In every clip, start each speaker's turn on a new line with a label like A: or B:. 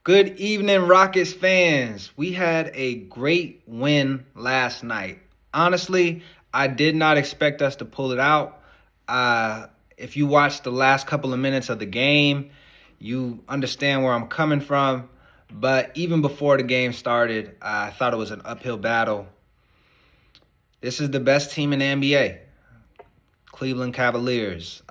A: Good evening, Rockets fans. We had a great win last night. Honestly, I did not expect us to pull it out. If you watched the last couple of minutes of the game, you understand where I'm coming from. But even before the game started, I thought it was an uphill battle. This is the best team in the NBA, Cleveland Cavaliers.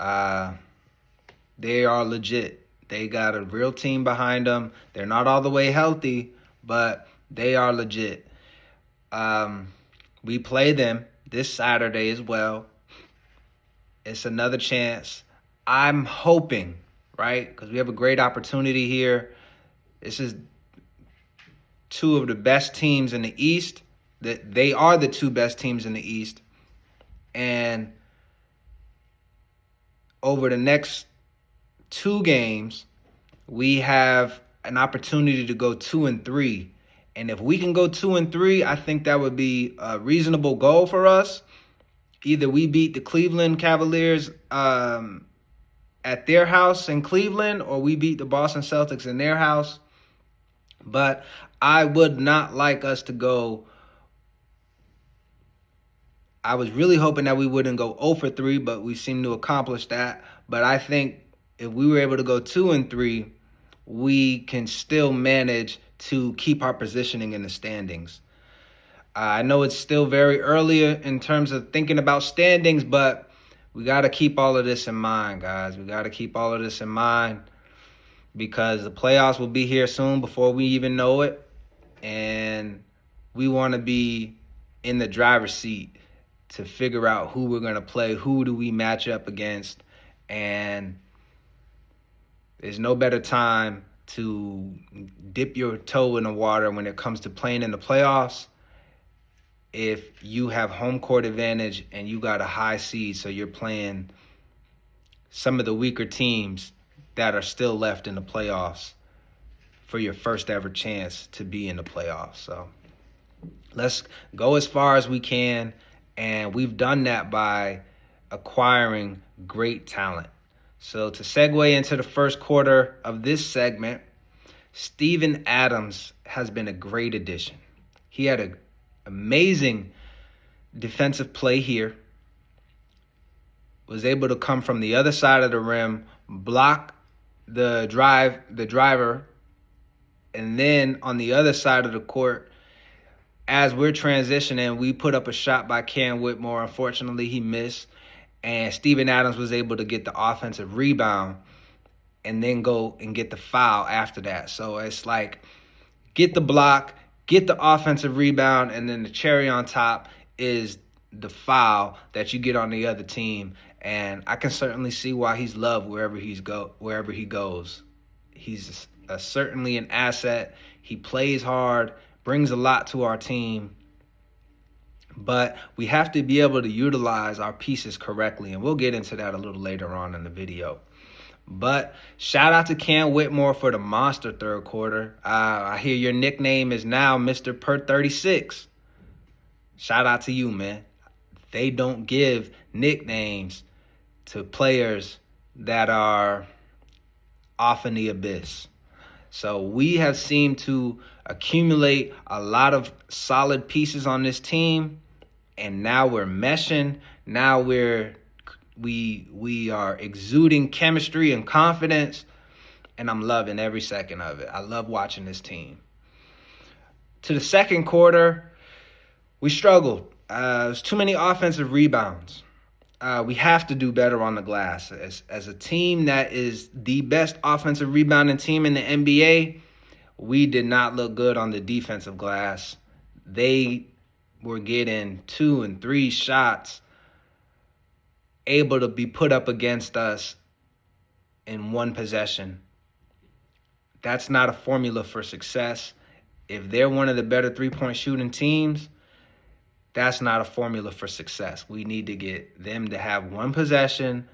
A: They are legit. They got a real team behind them. They're not all the way healthy, but they are legit. We play them this Saturday as well. It's another chance. I'm hoping, right, because we have a great opportunity here. This is two of the best teams in the East. They are the two best teams in the East. And over the next two games, we have an opportunity to go 2-3. And if we can go 2-3, I think that would be a reasonable goal for us. Either we beat the Cleveland Cavaliers at their house in Cleveland, or we beat the Boston Celtics in their house. But I would not like us to go. I was really hoping that we wouldn't go 0-3, but we seem to accomplish that. But I think if we were able to go 2-3, we can still manage to keep our positioning in the standings. I know it's still very early in terms of thinking about standings, but we got to keep all of this in mind, guys. We got to keep all of this in mind because the playoffs will be here soon before we even know it. And we want to be in the driver's seat to figure out who we're going to play, who do we match up against. And there's no better time to dip your toe in the water when it comes to playing in the playoffs if you have home court advantage and you got a high seed, so you're playing some of the weaker teams that are still left in the playoffs for your first ever chance to be in the playoffs. So let's go as far as we can, and we've done that by acquiring great talent. So to segue into the first quarter of this segment, Steven Adams has been a great addition. He had an amazing defensive play here, was able to come from the other side of the rim, block the driver, and then on the other side of the court, as we're transitioning, we put up a shot by Cam Whitmore. Unfortunately, he missed. And Steven Adams was able to get the offensive rebound and then go and get the foul after that. So it's like get the block, get the offensive rebound, and then the cherry on top is the foul that you get on the other team. And I can certainly see why he's loved wherever he goes. He's certainly an asset. He plays hard, brings a lot to our team. But we have to be able to utilize our pieces correctly, and we'll get into that a little later on in the video. But shout out to Cam Whitmore for the monster third quarter. I hear your nickname is now Mr. Per 36. Shout out to you, man. They don't give nicknames to players that are off in the abyss. So we have seemed to accumulate a lot of solid pieces on this team. And now we're meshing. Now we are exuding chemistry and confidence. And I'm loving every second of it. I love watching this team. To the second quarter, we struggled. There's too many offensive rebounds. We have to do better on the glass. As a team that is the best offensive rebounding team in the NBA, we did not look good on the defensive glass. They were getting 2 and 3 shots able to be put up against us in one possession. That's not a formula for success. If they're one of the better three-point shooting teams, that's not a formula for success. We need to get them to have one possession.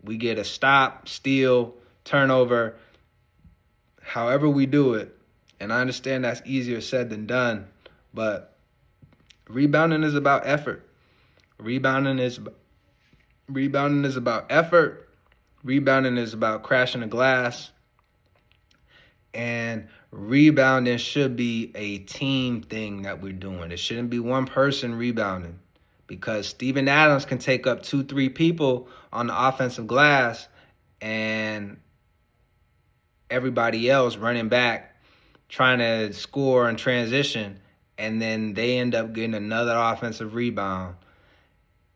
A: We get a stop, steal, turnover, however we do it. And I understand that's easier said than done, but rebounding is about effort. Rebounding is about effort. Rebounding is about crashing the glass. And rebounding should be a team thing that we're doing. It shouldn't be one person rebounding, because Steven Adams can take up 2, 3 people on the offensive glass, and everybody else running back trying to score and transition, and then they end up getting another offensive rebound.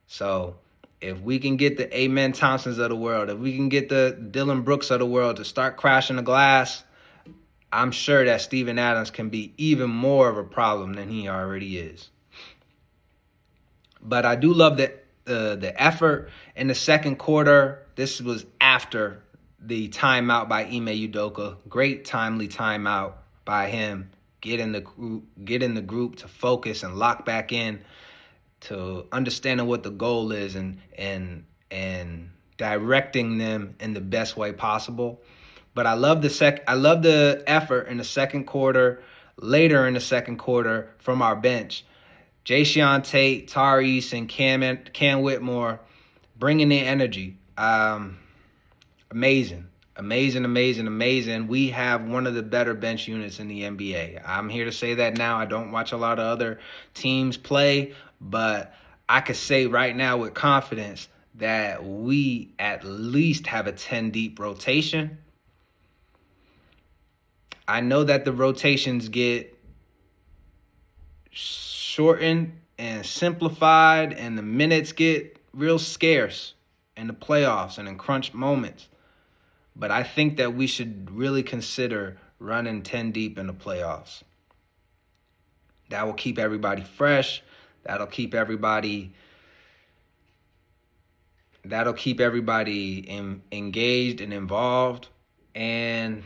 A: So if we can get the Amen Thompsons of the world, if we can get the Dylan Brooks of the world to start crashing the glass, I'm sure that Steven Adams can be even more of a problem than he already is. But I do love the effort in the second quarter. This was after the timeout by Ime Udoka. Great timely timeout by him. Get in the group to focus and lock back in to understanding what the goal is, and directing them in the best way possible. But I love the effort in the second quarter, later in the second quarter from our bench. Jayshawn Tate, Tyrese, and Cam Whitmore bringing in energy. Amazing. We have one of the better bench units in the NBA. I'm here to say that now. I don't watch a lot of other teams play, but I could say right now with confidence that we at least have a 10 deep rotation. I know that the rotations get shortened and simplified, and the minutes get real scarce in the playoffs and in crunch moments. But I think that we should really consider running 10 deep in the playoffs. That will keep everybody fresh. That'll keep everybody engaged and involved. And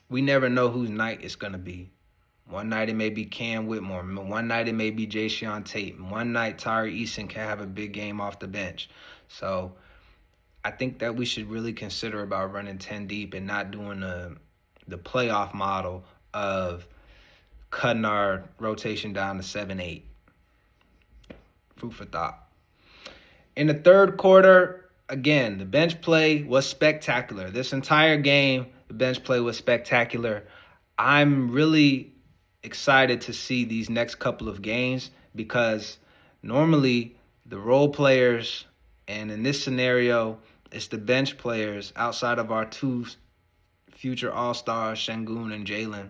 A: we never know whose night it's going to be. One night it may be Cam Whitmore. One night it may be Jayshawn Tate. One night Tari Eason can have a big game off the bench. So I think that we should really consider about running 10 deep and not doing the playoff model of cutting our rotation down to 7-8. Food for thought. In the third quarter, again, the bench play was spectacular. This entire game, the bench play was spectacular. I'm really excited to see these next couple of games, because normally the role players, and in this scenario, it's the bench players outside of our 2 future All-Stars, Şengün and Jalen.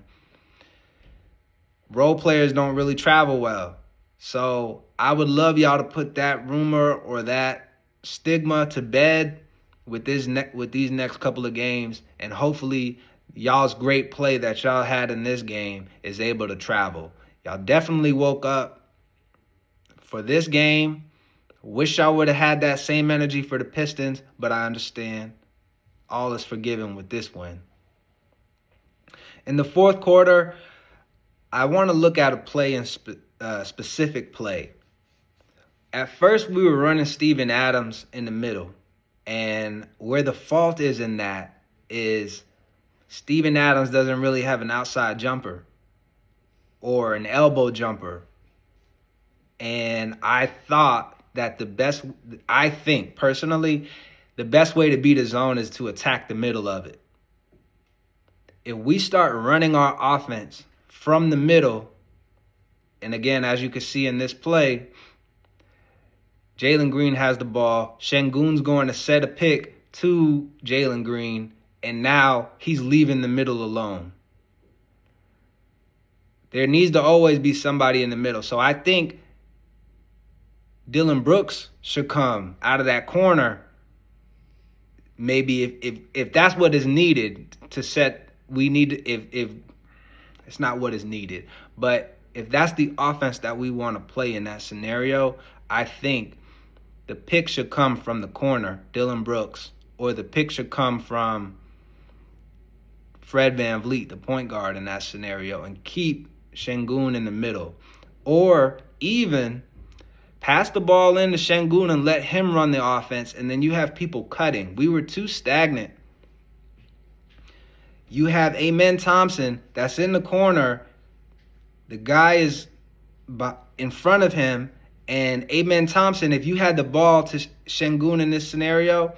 A: Role players don't really travel well. So I would love y'all to put that rumor or that stigma to bed with these next couple of games, and hopefully y'all's great play that y'all had in this game is able to travel. Y'all definitely woke up for this game. Wish y'all would have had that same energy for the Pistons, but I understand. All is forgiven with this win. In the fourth quarter, I want to look at a play in specific play. At first, we were running Steven Adams in the middle, and where the fault is in that is Steven Adams doesn't really have an outside jumper or an elbow jumper. And I thought that I think personally, the best way to beat a zone is to attack the middle of it. If we start running our offense from the middle, and again, as you can see in this play, Jalen Green has the ball. Şengün's going to set a pick to Jalen Green, and now he's leaving the middle alone. There needs to always be somebody in the middle. So I think Dylan Brooks should come out of that corner. Maybe if that's what is needed to set, if it's not what is needed, but if that's the offense that we want to play in that scenario, I think the pick should come from the corner, Dylan Brooks, or the pick should come from Fred VanVleet, the point guard in that scenario, and keep Şengün in the middle. Or even pass the ball into Şengün and let him run the offense, and then you have people cutting. We were too stagnant. You have Amen Thompson that's in the corner. The guy is in front of him, and Amen Thompson, if you had the ball to Şengün in this scenario,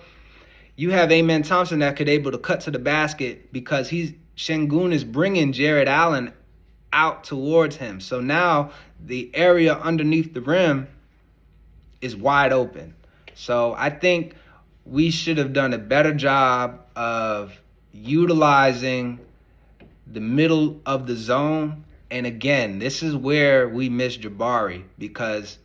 A: you have Amen Thompson that could able to cut to the basket because Şengün is bringing Jared Allen out towards him. So now the area underneath the rim is wide open. So I think we should have done a better job of utilizing the middle of the zone. And again, this is where we miss Jabari, because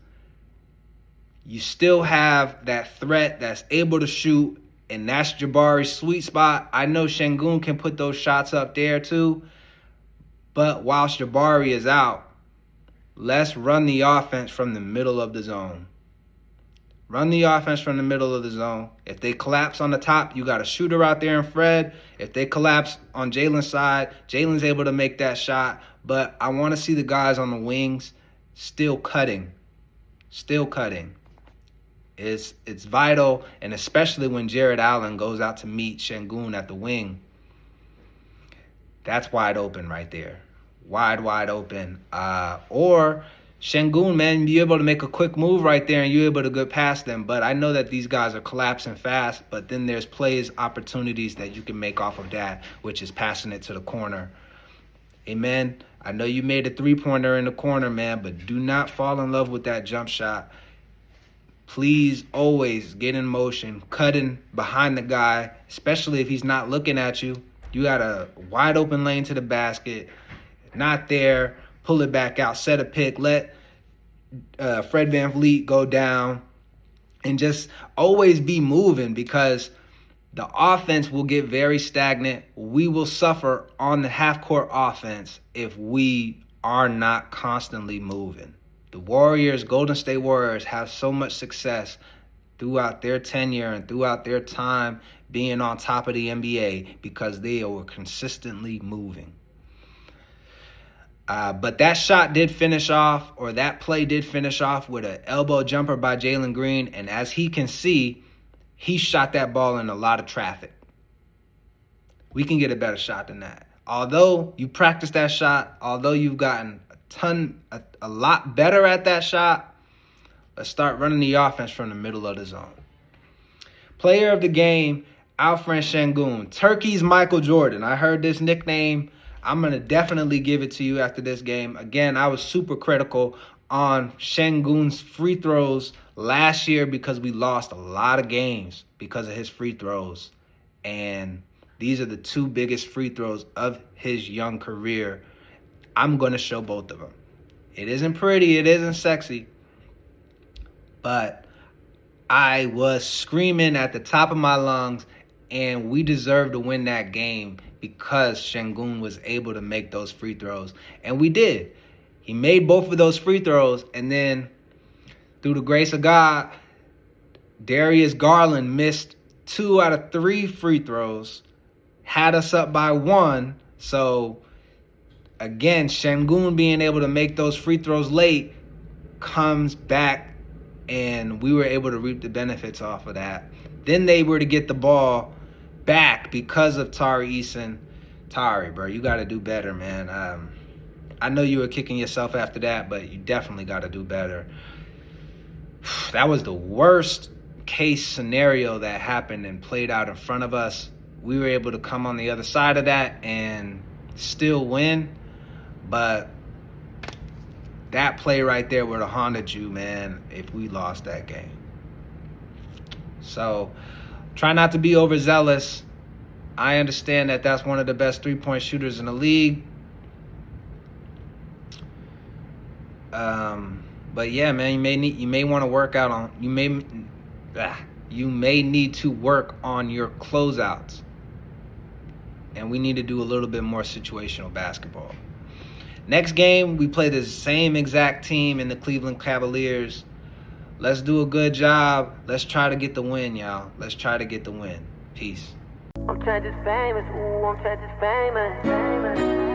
A: you still have that threat that's able to shoot, and that's Jabari's sweet spot. I know Şengün can put those shots up there too, but whilst Jabari is out, let's run the offense from the middle of the zone. Run the offense from the middle of the zone. If they collapse on the top, you got a shooter out there in Fred. If they collapse on Jalen's side, Jalen's able to make that shot. But I want to see the guys on the wings still cutting. Still cutting. It's vital, and especially when Jared Allen goes out to meet Şengün at the wing. That's wide open right there. Wide open. Or Şengün, man, be able to make a quick move right there and you're able to get past them. But I know that these guys are collapsing fast, but then there's plays, opportunities that you can make off of that, which is passing it to the corner. Amen. I know you made a three-pointer in the corner, man, but do not fall in love with that jump shot. Please always get in motion, cutting behind the guy, especially if he's not looking at you. You got a wide open lane to the basket. Not there. Pull it back out, set a pick, let Fred VanVleet go down, and just always be moving, because the offense will get very stagnant. We will suffer on the half-court offense if we are not constantly moving. The Warriors, Golden State Warriors, have so much success throughout their tenure and throughout their time being on top of the NBA because they were consistently moving. But that shot did finish off, or that play did finish off with an elbow jumper by Jalen Green. And as he can see, he shot that ball in a lot of traffic. We can get a better shot than that. Although you practiced that shot, although you've gotten a lot better at that shot, let's start running the offense from the middle of the zone. Player of the game, Alperen Şengün. Turkey's Michael Jordan. I heard this nickname. I'm going to definitely give it to you after this game. Again, I was super critical on Şengün's free throws last year because we lost a lot of games because of his free throws. And these are the two biggest free throws of his young career. I'm going to show both of them. It isn't pretty. It isn't sexy. But I was screaming at the top of my lungs, and we deserved to win that game because Şengün was able to make those free throws. And we did. He made both of those free throws, and then through the grace of God, Darius Garland missed 2 out of 3 free throws, had us up by 1. So, again, Şengün being able to make those free throws late comes back, and we were able to reap the benefits off of that. Then they were to get the ball back because of Tari Eason. Tari, bro, you got to do better, man. I know you were kicking yourself after that, but you definitely got to do better. That was the worst case scenario that happened and played out in front of us. We were able to come on the other side of that and still win, but that play right there would have haunted you, man, if we lost that game. So try not to be overzealous. I understand that that's one of the best three-point shooters in the league. But yeah, man, you may want to work out on you may need to work on your closeouts. And we need to do a little bit more situational basketball. Next game, we play the same exact team in the Cleveland Cavaliers. Let's do a good job. Let's try to get the win, y'all. Let's try to get the win. Peace.
B: I'm trying to famous. Ooh, I'm trying to famous.